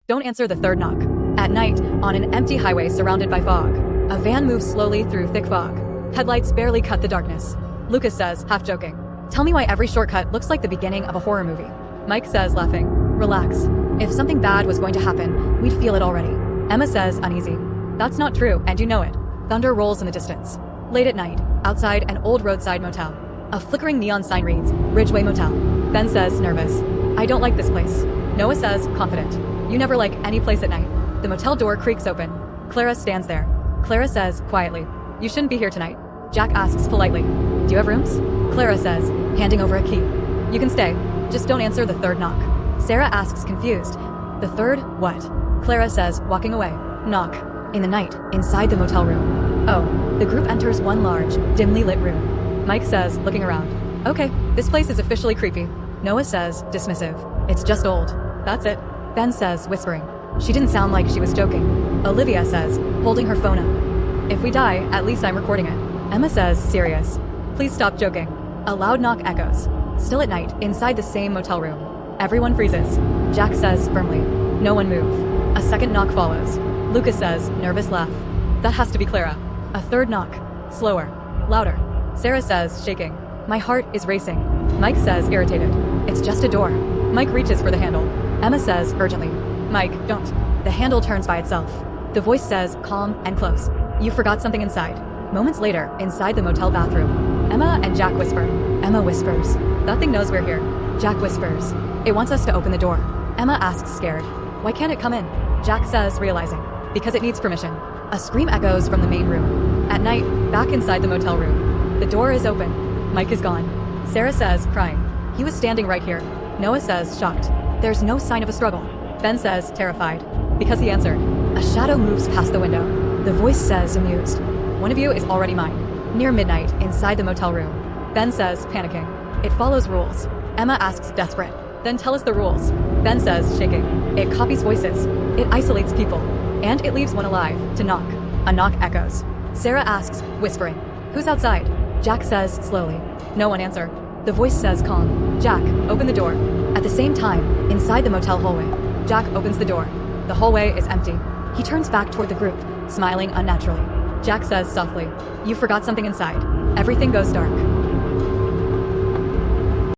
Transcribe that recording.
Don't answer the third knock. At night, on an empty highway surrounded by fog, a van moves slowly through thick fog. Headlights barely cut the darkness. Lucas says, half joking, "Tell me why every shortcut looks like the beginning of a horror movie." Mike says, laughing, "Relax. If something bad was going to happen, we'd feel it already." Emma says, uneasy, "That's not true, and you know it." Thunder rolls in the distance. Late at night, outside an old roadside motel. A flickering neon sign reads, Ridgeway Motel. Ben says, nervous, "I don't like this place." Noah says, confident, "You never like any place at night." The motel door creaks open. Clara stands there. Clara says, quietly, "You shouldn't be here tonight." Jack asks politely, "Do you have rooms?" Clara says, handing over a key, "You can stay. Just don't answer the third knock." Sarah asks, confused, "The third what?" Clara says, walking away, "Knock." In the night, inside the motel room. Oh, the group enters one large, dimly lit room. Mike says, looking around, "Okay, this place is officially creepy." Noah says, dismissive, "It's just old." "That's it." Ben says, whispering. She didn't sound like she was joking. Olivia says, holding her phone up, "If we die, at least I'm recording it." Emma says, serious, "Please stop joking." A loud knock echoes. Still at night, inside the same motel room. Everyone freezes. Jack says, firmly, "No one move." A second knock follows. Lucas says, nervous laugh, "That has to be Clara." A third knock. Slower. Louder. Sarah says, shaking, "My heart is racing." Mike says, irritated, "It's just a door." Mike reaches for the handle. Emma says, urgently, "Mike, don't." The handle turns by itself. The voice says, calm and close, "You forgot something inside." Moments later, inside the motel bathroom, Emma and Jack whisper. Emma whispers, "That thing knows we're here." Jack whispers, "It wants us to open the door." Emma asks, scared, "Why can't it come in?" Jack says, realizing, "Because it needs permission." A scream echoes from the main room. At night, back inside the motel room. The door is open. Mike is gone. Sarah says, crying, "He was standing right here." Noah says, shocked, "There's no sign of a struggle." Ben says, terrified, "Because he answered." A shadow moves past the window. The voice says, amused, "One of you is already mine." Near midnight, inside the motel room. Ben says, panicking, "It follows rules." Emma asks, desperate, "Then tell us the rules." Ben says, shaking, "It copies voices. It isolates people. And it leaves one alive, to knock." A knock echoes. Sarah asks, whispering, "Who's outside?" Jack says, slowly, "No one answer." The voice says, calm, "Jack, open the door." At the same time, inside the motel hallway, Jack opens the door. The hallway is empty. He turns back toward the group, smiling unnaturally. Jack says softly, "You forgot something inside." Everything goes dark.